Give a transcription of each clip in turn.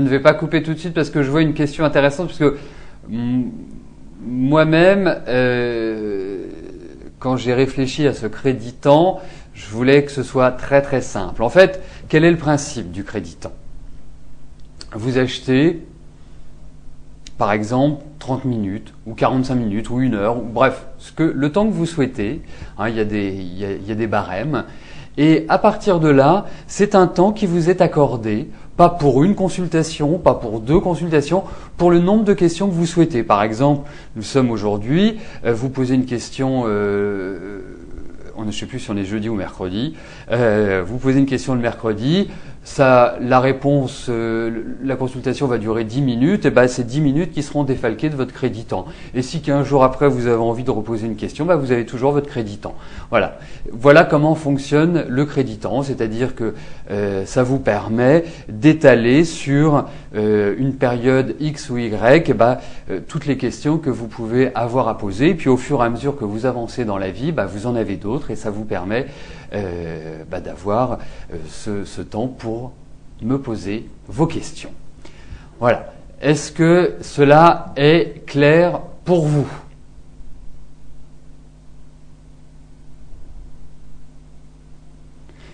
Je ne vais pas couper tout de suite parce que je vois une question intéressante, parce que moi-même, quand j'ai réfléchi à ce crédit temps, je voulais que ce soit très très simple. En fait, quel est le principe du crédit temps? Vous achetez, par exemple, 30 minutes, ou 45 minutes, ou 1 heure, ou bref, le temps que vous souhaitez. Hein, il y a des barèmes. Et à partir de là, c'est un temps qui vous est accordé, pas pour une consultation, pas pour 2 consultations, pour le nombre de questions que vous souhaitez. Par exemple, nous sommes aujourd'hui, vous posez une question, je ne sais plus si on est jeudi ou mercredi, vous posez une question le mercredi, la réponse, la consultation va durer 10 minutes, et ben c'est 10 minutes qui seront défalquées de votre crédit temps. Et si 15 jours après vous avez envie de reposer une question, ben vous avez toujours votre crédit temps. Voilà comment fonctionne le crédit temps, c'est-à-dire que ça vous permet d'étaler sur une période X ou Y toutes les questions que vous pouvez avoir à poser. Et puis au fur et à mesure que vous avancez dans la vie, vous en avez d'autres et ça vous permet d'avoir ce temps pour me poser vos questions. Voilà. Est-ce que cela est clair pour vous ?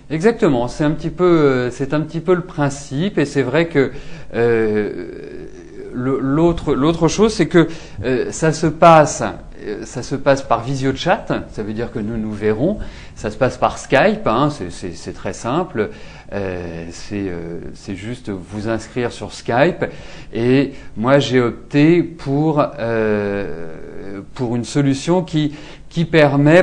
Exactement, c'est un petit peu le principe, et c'est vrai que l'autre chose, c'est que ça se passe par visio-chat, ça veut dire que nous nous verrons. Ça se passe par Skype, hein, c'est très simple. C'est juste vous inscrire sur Skype. Et moi, j'ai opté pour une solution qui permet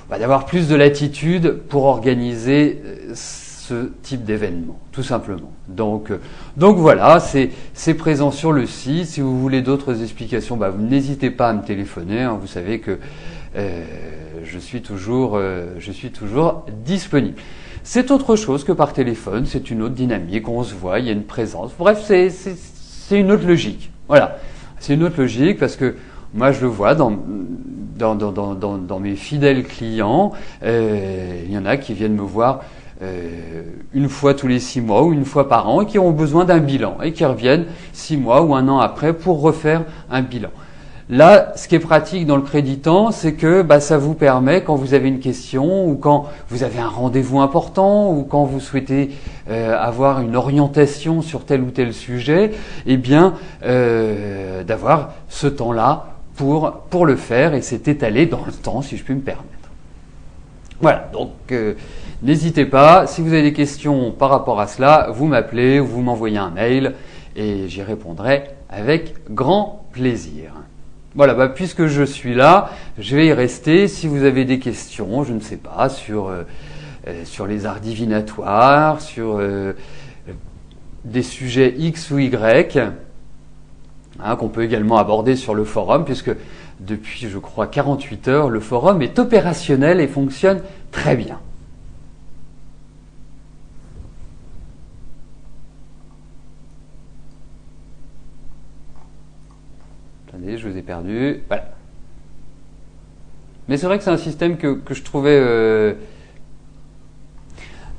d'avoir plus de latitude pour organiser ce type d'événement, tout simplement. Donc voilà, c'est présent sur le site. Si vous voulez d'autres explications, vous n'hésitez pas à me téléphoner. Hein, vous savez que je suis toujours disponible. C'est autre chose que par téléphone, c'est une autre dynamique, on se voit, il y a une présence. Bref, c'est une autre logique. Voilà, c'est une autre logique parce que moi je le vois dans mes fidèles clients, il y en a qui viennent me voir une fois tous les 6 mois ou une fois par an et qui ont besoin d'un bilan et qui reviennent 6 mois ou 1 an après pour refaire un bilan. Là, ce qui est pratique dans le crédit temps, c'est que ça vous permet, quand vous avez une question ou quand vous avez un rendez-vous important ou quand vous souhaitez avoir une orientation sur tel ou tel sujet, d'avoir ce temps-là pour le faire, et c'est étalé dans le temps, si je puis me permettre. Voilà, donc n'hésitez pas, si vous avez des questions par rapport à cela, vous m'appelez ou vous m'envoyez un mail et j'y répondrai avec grand plaisir. Voilà, puisque je suis là, je vais y rester. Si vous avez des questions, je ne sais pas, sur les arts divinatoires, sur des sujets X ou Y, qu'on peut également aborder sur le forum, puisque depuis, je crois, 48 heures, le forum est opérationnel et fonctionne très bien. Attendez, je vous ai perdu. Voilà. Mais c'est vrai que c'est un système que je trouvais...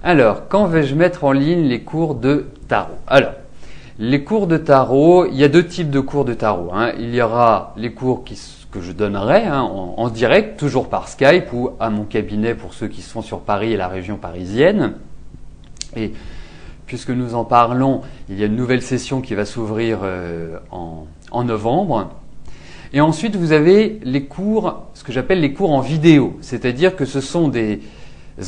Alors, quand vais-je mettre en ligne les cours de tarot ? Alors, les cours de tarot, il y a 2 types de cours de tarot. Hein. Il y aura les cours que je donnerai en direct, toujours par Skype ou à mon cabinet pour ceux qui sont sur Paris et la région parisienne. Et puisque nous en parlons, il y a une nouvelle session qui va s'ouvrir en novembre. Et ensuite, vous avez les cours, ce que j'appelle les cours en vidéo. C'est-à-dire que ce sont des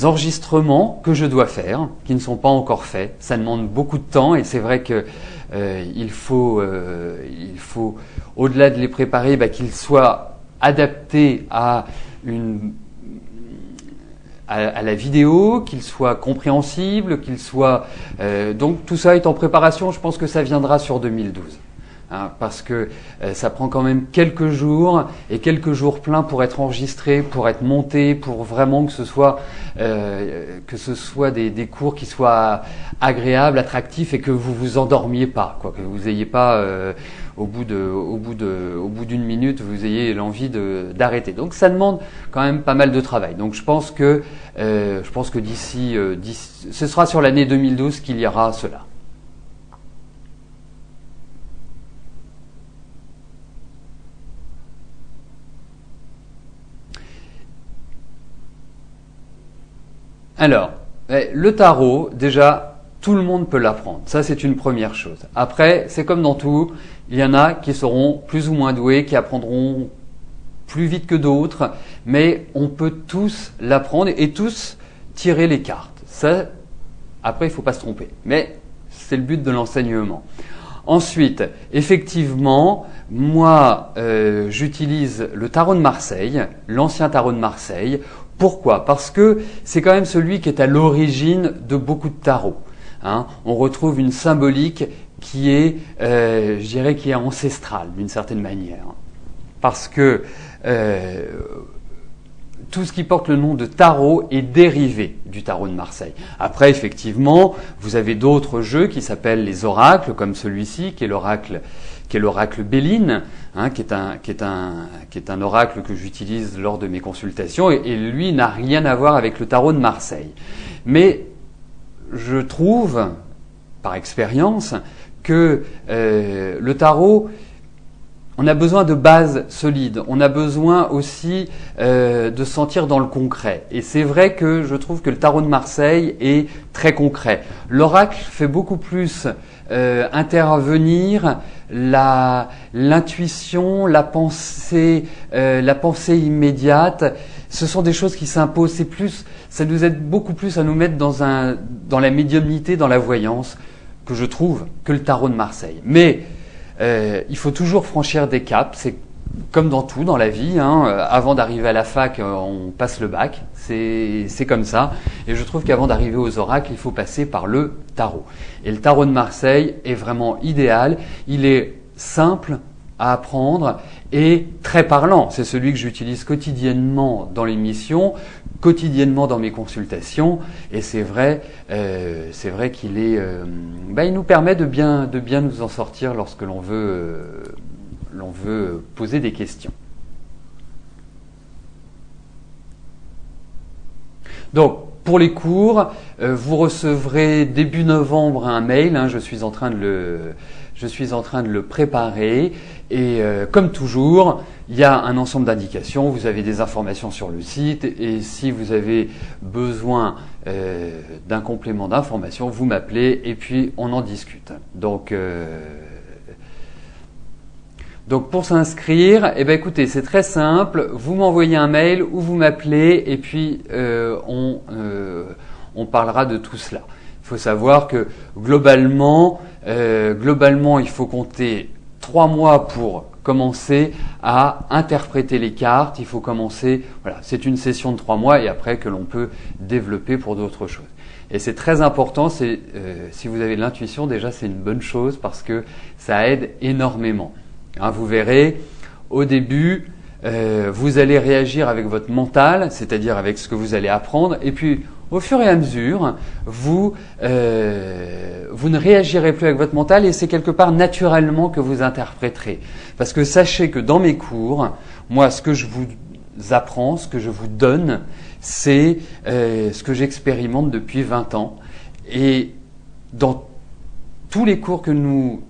enregistrements que je dois faire, qui ne sont pas encore faits. Ça demande beaucoup de temps et c'est vrai que il faut au-delà de les préparer, qu'ils soient adaptés à la vidéo, qu'ils soient compréhensibles, qu'ils soient... donc tout ça est en préparation, je pense que ça viendra sur 2012. Parce que ça prend quand même quelques jours et quelques jours pleins pour être enregistré, pour être monté, pour vraiment que ce soit des cours qui soient agréables, attractifs et que vous vous endormiez pas, que vous ayez pas au bout d'une minute vous ayez l'envie d'arrêter. Donc ça demande quand même pas mal de travail. Donc je pense que d'ici ce sera sur l'année 2012 qu'il y aura cela. Alors, le tarot, déjà, tout le monde peut l'apprendre. Ça, c'est une première chose. Après, c'est comme dans tout, il y en a qui seront plus ou moins doués, qui apprendront plus vite que d'autres, mais on peut tous l'apprendre et tous tirer les cartes. Ça, après, il ne faut pas se tromper. Mais c'est le but de l'enseignement. Ensuite, effectivement, moi, j'utilise le tarot de Marseille, l'ancien tarot de Marseille. Pourquoi? Parce que c'est quand même celui qui est à l'origine de beaucoup de tarots. Hein. On retrouve une symbolique qui est, je dirais, qui est ancestrale d'une certaine manière. Parce que tout ce qui porte le nom de tarot est dérivé du tarot de Marseille. Après, effectivement, vous avez d'autres jeux qui s'appellent les oracles, comme celui-ci, qui est l'oracle Béline, hein, qui est un oracle que j'utilise lors de mes consultations, et lui n'a rien à voir avec le tarot de Marseille. Mais je trouve, par expérience, que le tarot, on a besoin de bases solides, on a besoin aussi de se sentir dans le concret. Et c'est vrai que je trouve que le tarot de Marseille est très concret. L'oracle fait beaucoup plus intervenir l'intuition, la pensée immédiate. Ce sont des choses qui s'imposent. C'est plus, ça nous aide beaucoup plus à nous mettre dans la médiumnité, dans la voyance, que je trouve, que le tarot de Marseille. Mais il faut toujours franchir des caps, c'est comme dans tout dans la vie, hein. Avant d'arriver à la fac, on passe le bac, c'est comme ça. Et je trouve qu'avant d'arriver aux oracles, il faut passer par le tarot. Et le tarot de Marseille est vraiment idéal, il est simple à apprendre et très parlant. C'est celui que j'utilise quotidiennement dans l'émission, quotidiennement dans mes consultations, et c'est vrai qu'il est, il nous permet de bien nous en sortir lorsque l'on veut poser des questions. Donc, pour les cours, vous recevrez début novembre un mail. Hein, je suis en train de le préparer. Et comme toujours, il y a un ensemble d'indications. Vous avez des informations sur le site. Et si vous avez besoin d'un complément d'information, vous m'appelez et puis on en discute. Donc pour s'inscrire, écoutez, c'est très simple. Vous m'envoyez un mail ou vous m'appelez et puis on parlera de tout cela. Il faut savoir que globalement, il faut compter 3 mois pour commencer à interpréter les cartes. Il faut commencer, voilà, c'est une session de 3 mois et après que l'on peut développer pour d'autres choses. Et c'est très important, si vous avez de l'intuition, déjà c'est une bonne chose parce que ça aide énormément. Hein, vous verrez, au début, vous allez réagir avec votre mental, c'est-à-dire avec ce que vous allez apprendre, et puis au fur et à mesure, vous ne réagirez plus avec votre mental et c'est quelque part naturellement que vous interpréterez. Parce que sachez que dans mes cours, moi, ce que je vous apprends, ce que je vous donne, c'est ce que j'expérimente depuis 20 ans. Et dans tous les cours que nous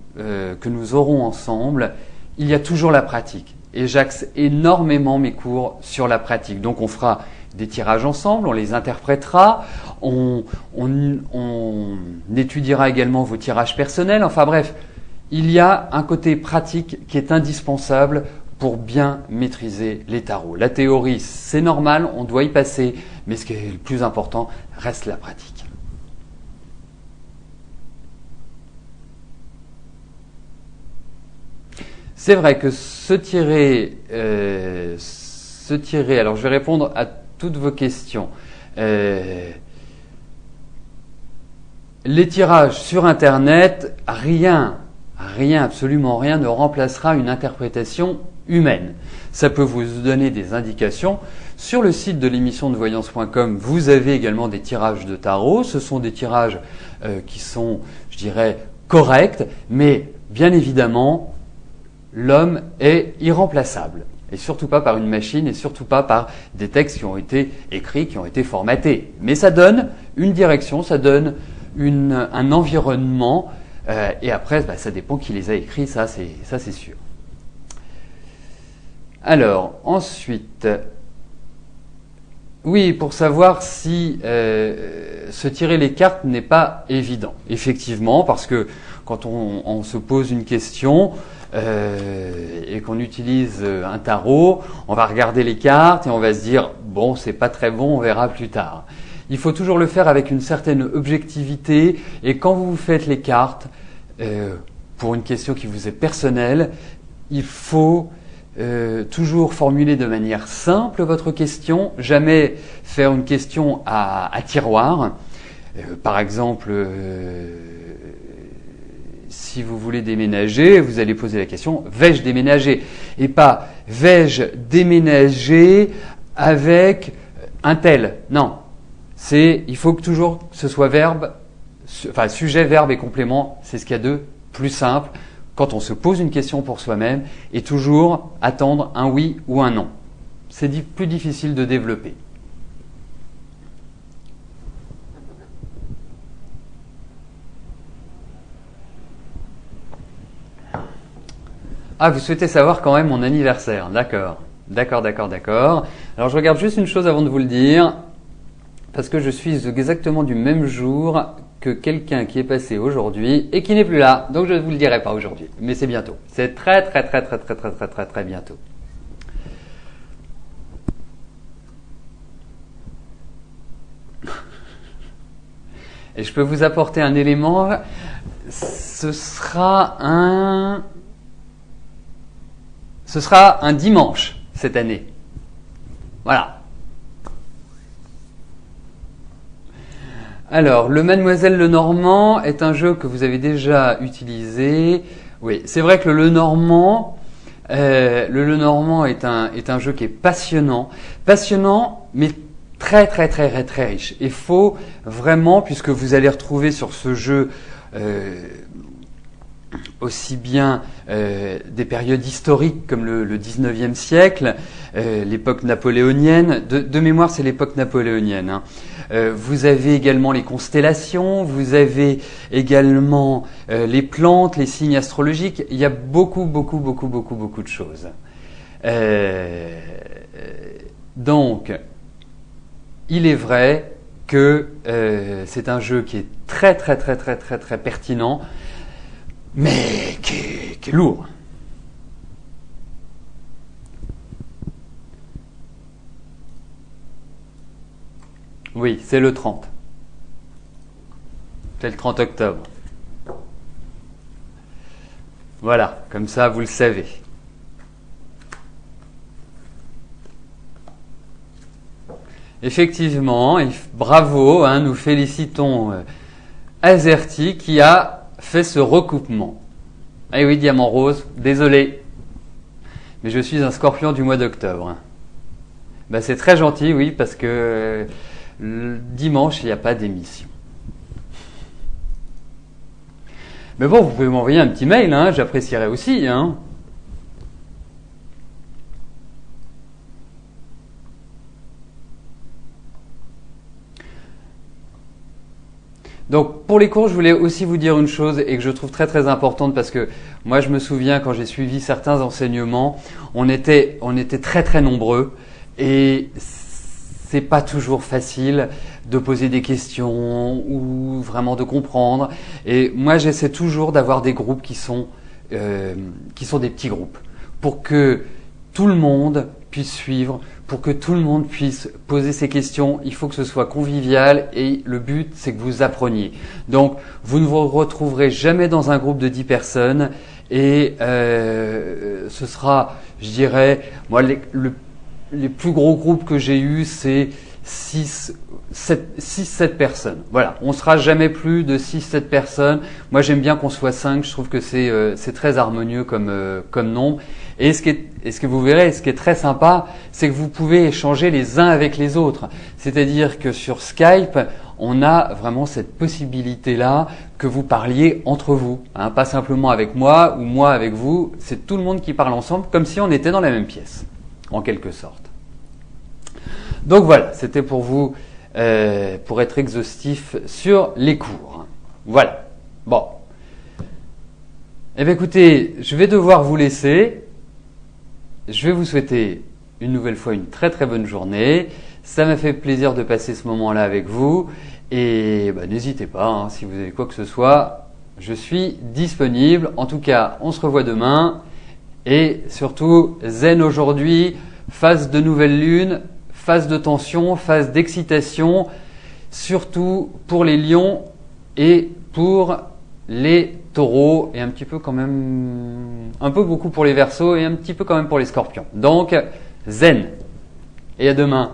aurons ensemble, il y a toujours la pratique. Et j'axe énormément mes cours sur la pratique. Donc on fera des tirages ensemble, on les interprétera, on étudiera également vos tirages personnels. Enfin bref, il y a un côté pratique qui est indispensable pour bien maîtriser les tarots. La théorie, c'est normal, on doit y passer, mais ce qui est le plus important reste la pratique. C'est vrai que se tirer, alors je vais répondre à toutes vos questions. Les tirages sur Internet, absolument rien ne remplacera une interprétation humaine. Ça peut vous donner des indications. Sur le site de l'émission de voyance.com, vous avez également des tirages de tarot. Ce sont des tirages qui sont, je dirais, corrects, mais bien évidemment, l'homme est irremplaçable. Et surtout pas par une machine et surtout pas par des textes qui ont été écrits, qui ont été formatés. Mais ça donne une direction, ça donne un environnement et après, ça dépend qui les a écrits, ça c'est sûr. Alors, ensuite, Oui, pour savoir si se tirer les cartes n'est pas évident. Effectivement, parce que quand on se pose une question et qu'on utilise un tarot, on va regarder les cartes et on va se dire « bon, c'est pas très bon, on verra plus tard ». Il faut toujours le faire avec une certaine objectivité et quand vous faites les cartes, pour une question qui vous est personnelle, il faut toujours formuler de manière simple votre question, jamais faire une question à tiroir. Par exemple, si vous voulez déménager, vous allez poser la question « vais-je déménager ?» et pas « vais-je déménager avec un tel ?» Non, il faut que toujours ce soit verbe, enfin sujet, verbe et complément, c'est ce qu'il y a de plus simple quand on se pose une question pour soi-même et toujours attendre un oui ou un non. C'est plus difficile de développer. Ah, vous souhaitez savoir quand même mon anniversaire, d'accord. D'accord. Alors je regarde juste une chose avant de vous le dire, parce que je suis exactement du même jour que quelqu'un qui est passé aujourd'hui et qui n'est plus là. Donc je ne vous le dirai pas aujourd'hui, mais c'est bientôt. C'est très bientôt. Et je peux vous apporter un élément, ce sera un dimanche cette année. Voilà. Alors, le Mademoiselle Lenormand est un jeu que vous avez déjà utilisé. Oui, c'est vrai que le Lenormand est un jeu qui est passionnant, mais très riche. Il faut vraiment, puisque vous allez retrouver sur ce jeu aussi bien des périodes historiques comme le 19e siècle, l'époque napoléonienne. De mémoire, c'est l'époque napoléonienne. Hein. Vous avez également les constellations, vous avez également les plantes, les signes astrologiques. Il y a beaucoup de choses. Donc, il est vrai que c'est un jeu qui est très pertinent, mais qui est lourd. Oui, c'est le 30. C'est le 30 octobre. Voilà, comme ça vous le savez. Effectivement, bravo, hein, nous félicitons Azerty qui a fait ce recoupement. Eh oui, Diamant Rose, désolé, mais je suis un scorpion du mois d'octobre. Ben, c'est très gentil, oui, parce que le dimanche, il n'y a pas d'émission. Mais bon, vous pouvez m'envoyer un petit mail, hein, j'apprécierais aussi. Hein. Donc pour les cours, je voulais aussi vous dire une chose et que je trouve très importante parce que moi je me souviens quand j'ai suivi certains enseignements, on était très nombreux et c'est pas toujours facile de poser des questions ou vraiment de comprendre. Et moi j'essaie toujours d'avoir des groupes qui sont des petits groupes pour que tout le monde puisse suivre, pour que tout le monde puisse poser ses questions. Il faut que ce soit convivial et le but, c'est que vous appreniez. Donc, vous ne vous retrouverez jamais dans un groupe de 10 personnes et ce sera, je dirais, moi, les plus gros groupes que j'ai eus, c'est 6-7 personnes. Voilà, on sera jamais plus de 6-7 personnes. Moi, j'aime bien qu'on soit 5. Je trouve que c'est très harmonieux comme nombre. Et ce que vous verrez, ce qui est très sympa, c'est que vous pouvez échanger les uns avec les autres. C'est-à-dire que sur Skype, on a vraiment cette possibilité-là que vous parliez entre vous, hein, pas simplement avec moi ou moi avec vous. C'est tout le monde qui parle ensemble, comme si on était dans la même pièce, en quelque sorte. Donc voilà, c'était pour vous, pour être exhaustif sur les cours. Voilà. Bon. Eh bien écoutez, je vais devoir vous laisser. Je vais vous souhaiter une nouvelle fois une très bonne journée. Ça m'a fait plaisir de passer ce moment-là avec vous. Et n'hésitez pas, hein, si vous avez quoi que ce soit, je suis disponible. En tout cas, on se revoit demain. Et surtout, zen aujourd'hui, phase de nouvelle lune, phase de tension, phase d'excitation, surtout pour les lions et pour les taureaux, et un petit peu quand même, un peu beaucoup pour les verseaux et un petit peu quand même pour les scorpions. Donc, zen. Et à demain.